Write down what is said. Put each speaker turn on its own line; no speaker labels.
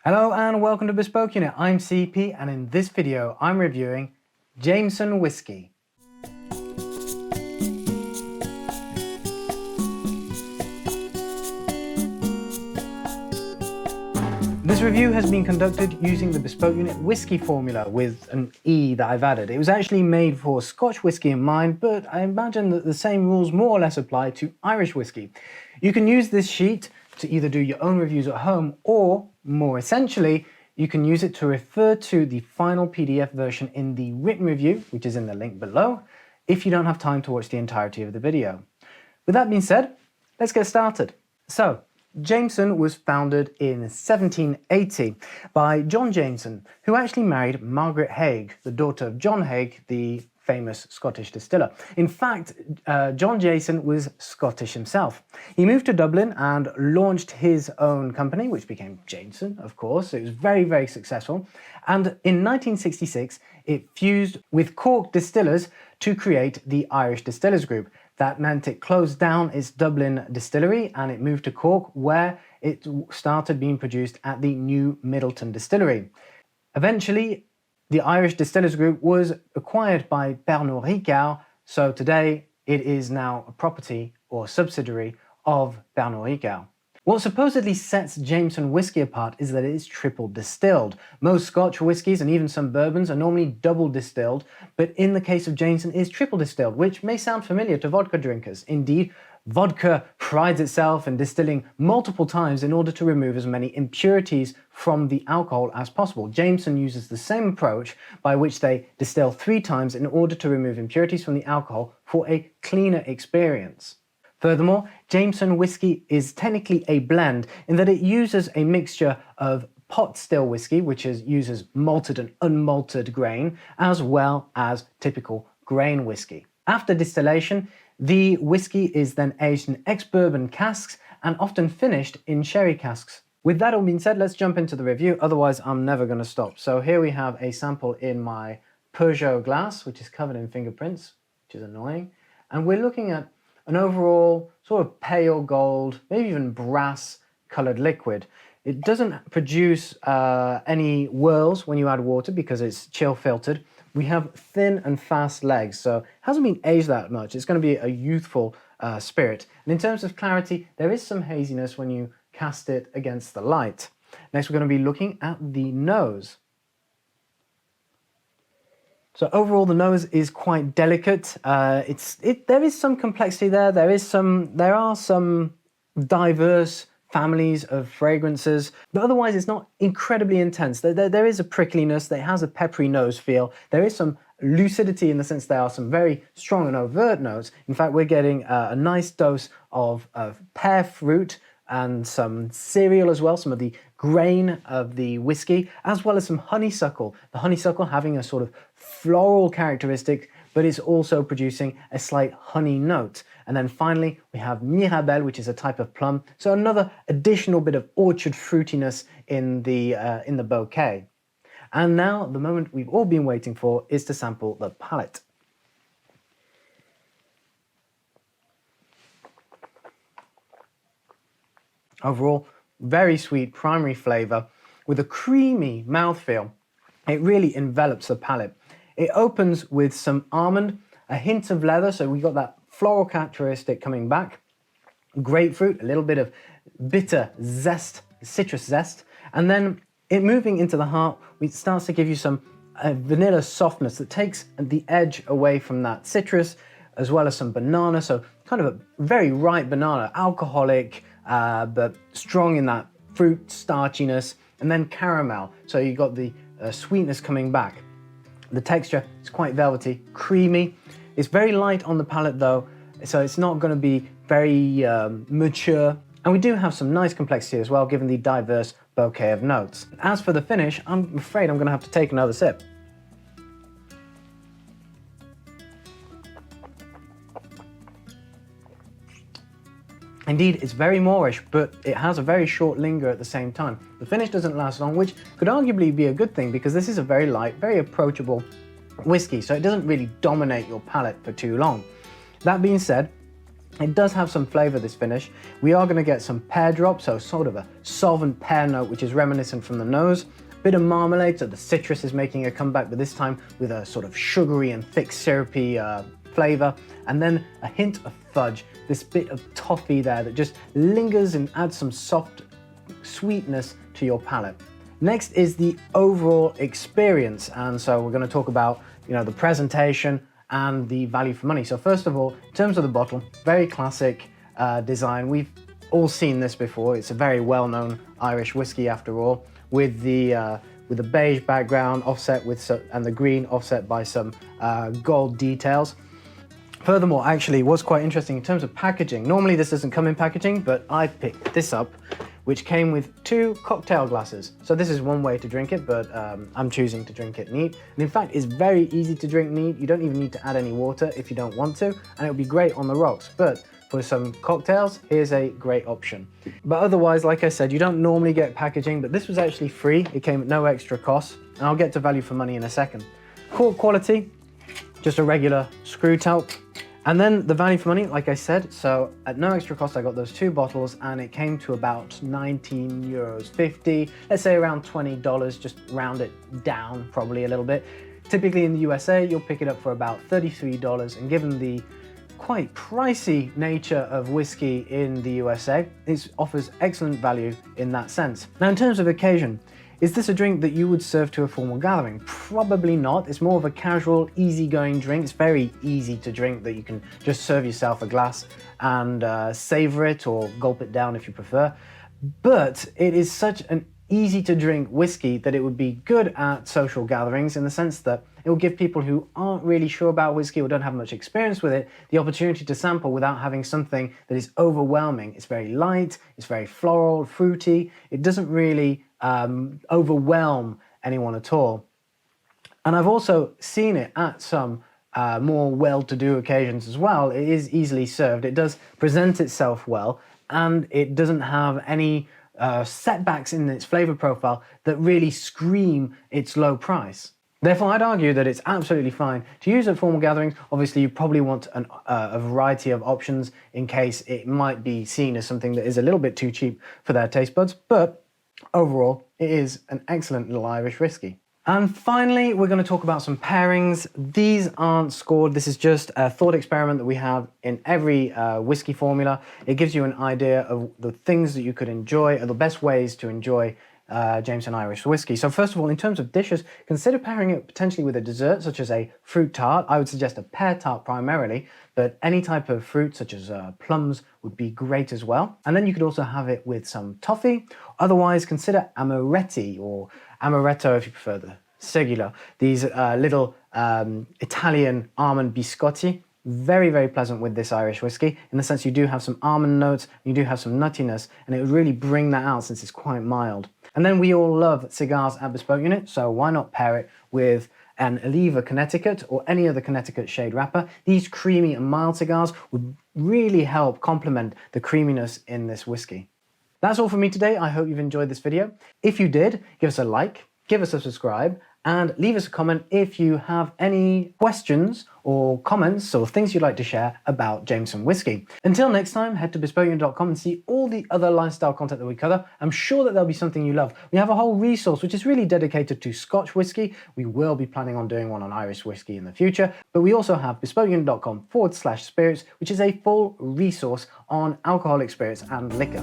Hello and welcome to Bespoke Unit. I'm CP and in this video I'm reviewing Jameson Whiskey. This review has been conducted using the Bespoke Unit whiskey formula with an E that I've added. It was actually made for Scotch whiskey in mind, but I imagine that the same rules more or less apply to Irish whiskey. You can use this sheet to either do your own reviews at home or, more essentially, you can use it to refer to the final PDF version in the written review, which is in the link below, if you don't have time to watch the entirety of the video. With that being said, let's get started. So, Jameson was founded in 1780 by John Jameson, who actually married Margaret Haig, the daughter of John Haig, the famous Scottish distiller. In fact, John Jameson was Scottish himself. He moved to Dublin and launched his own company, which became Jameson, of course. It was very, very successful. And in 1966, it fused with Cork Distillers to create the Irish Distillers Group. That meant it closed down its Dublin distillery and it moved to Cork, where it started being produced at the new Middleton distillery. Eventually, the Irish Distillers Group was acquired by Pernod Ricard, so today it is now a property or subsidiary of Pernod Ricard. What supposedly sets Jameson whiskey apart is that it is triple distilled. Most Scotch whiskies and even some bourbons are normally double distilled, but in the case of Jameson it is triple distilled, which may sound familiar to vodka drinkers. Indeed, vodka prides itself in distilling multiple times in order to remove as many impurities from the alcohol as possible. Jameson uses the same approach by which they distill 3 times in order to remove impurities from the alcohol for a cleaner experience. Furthermore, Jameson whiskey is technically a blend in that it uses a mixture of pot still whiskey, which uses malted and unmalted grain, as well as typical grain whiskey. After distillation, the whiskey is then aged in ex-bourbon casks and often finished in sherry casks. With that all being said, let's jump into the review, otherwise I'm never going to stop. So here we have a sample in my Peugeot glass, which is covered in fingerprints, which is annoying. And we're looking at an overall sort of pale gold, maybe even brass colored liquid. It doesn't produce any whirls when you add water because it's chill filtered. We have thin and fast legs, so it hasn't been aged that much. It's going to be a youthful spirit. And in terms of clarity, there is some haziness when you cast it against the light. Next, we're going to be looking at the nose. So overall, the nose is quite delicate. There is some complexity there. There are some diverse families of fragrances, but otherwise it's not incredibly intense. There is a prickliness, it has a peppery nose feel. There is some lucidity in the sense there are some very strong and overt notes. In fact, we're getting a nice dose of pear fruit and some cereal as well, some of the grain of the whiskey, as well as some honeysuckle. The honeysuckle having a sort of floral characteristic, but it's also producing a slight honey note. And then finally, we have Mirabelle, which is a type of plum. So another additional bit of orchard fruitiness in the bouquet. And now the moment we've all been waiting for is to sample the palate. Overall, very sweet primary flavor with a creamy mouthfeel. It really envelops the palate. It opens with some almond, a hint of leather, so we got that floral characteristic coming back, grapefruit, a little bit of bitter zest, citrus zest, and then it moving into the heart, it starts to give you some vanilla softness that takes the edge away from that citrus, as well as some banana, so kind of a very ripe banana, alcoholic, but strong in that fruit starchiness, and then caramel, so you got the sweetness coming back. The texture is quite velvety, creamy. It's very light on the palate though, so it's not going to be very mature. And we do have some nice complexity as well, given the diverse bouquet of notes. As for the finish, I'm afraid I'm going to have to take another sip. Indeed, it's very moreish, but it has a very short linger at the same time. The finish doesn't last long, which could arguably be a good thing because this is a very light, very approachable whiskey, so it doesn't really dominate your palate for too long. That being said, It does have some flavour, this finish. We are going to get some pear drop, so sort of a solvent pear note, which is reminiscent from the nose. Bit of marmalade, so the citrus is making a comeback, but this time with a sort of sugary and thick syrupy flavour. And then a hint of fudge, this bit of toffee there that just lingers and adds some soft sweetness to your palate. Next is the overall experience, and so we're going to talk about, the presentation and the value for money. So first of all, in terms of the bottle, very classic design. We've all seen this before. It's a very well-known Irish whiskey after all, with the beige background offset and the green offset by some gold details. Furthermore, actually, what's quite interesting in terms of packaging, normally this doesn't come in packaging, but I picked this up, which came with 2 cocktail glasses. So this is one way to drink it, but I'm choosing to drink it neat. And in fact, it's very easy to drink neat. You don't even need to add any water if you don't want to, and it'll be great on the rocks. But for some cocktails, here's a great option. But otherwise, like I said, you don't normally get packaging, but this was actually free. It came at no extra cost, and I'll get to value for money in a second. Cork quality, just a regular screw top. And then the value for money, like I said, so at no extra cost, I got those 2 bottles and it came to about €19.50, let's say around $20, just round it down probably a little bit. Typically in the USA, you'll pick it up for about $33, and given the quite pricey nature of whiskey in the USA, it offers excellent value in that sense. Now in terms of occasion, is this a drink that you would serve to a formal gathering? Probably not. It's more of a casual, easygoing drink. It's very easy to drink, that you can just serve yourself a glass and savor it or gulp it down if you prefer. But it is such an easy to drink whiskey that it would be good at social gatherings, in the sense that it will give people who aren't really sure about whiskey or don't have much experience with it the opportunity to sample without having something that is overwhelming. It's very light, it's very floral, fruity. It doesn't really overwhelm anyone at all. And I've also seen it at some more well-to-do occasions as well. It is easily served, it does present itself well, and it doesn't have any setbacks in its flavour profile that really scream its low price. Therefore, I'd argue that it's absolutely fine to use at formal gatherings. Obviously, you probably want a variety of options in case it might be seen as something that is a little bit too cheap for their taste buds, but overall, it is an excellent little Irish whiskey. And finally, we're going to talk about some pairings. These aren't scored. This is just a thought experiment that we have in every whiskey formula. It gives you an idea of the things that you could enjoy, or the best ways to enjoy Jameson Irish Whiskey. So first of all, in terms of dishes, consider pairing it potentially with a dessert such as a fruit tart. I would suggest a pear tart primarily, but any type of fruit such as plums would be great as well. And then you could also have it with some toffee. Otherwise, consider amaretti, or amaretto if you prefer the singular. These little Italian almond biscotti. Very, very pleasant with this Irish whiskey, in the sense you do have some almond notes, you do have some nuttiness, and it would really bring that out since it's quite mild. And then we all love cigars at Bespoke Unit, so why not pair it with an Oliva Connecticut or any other Connecticut shade wrapper. These creamy and mild cigars would really help complement the creaminess in this whiskey. That's all from me today. I hope you've enjoyed this video. If you did, give us a like, give us a subscribe, and leave us a comment if you have any questions or comments or things you'd like to share about Jameson Whiskey. Until next time, head to bespokeunit.com and see all the other lifestyle content that we cover. I'm sure that there'll be something you love. We have a whole resource which is really dedicated to Scotch whiskey. We will be planning on doing one on Irish whiskey in the future, but we also have bespokeunit.com/spirits, which is a full resource on alcoholic spirits and liquor.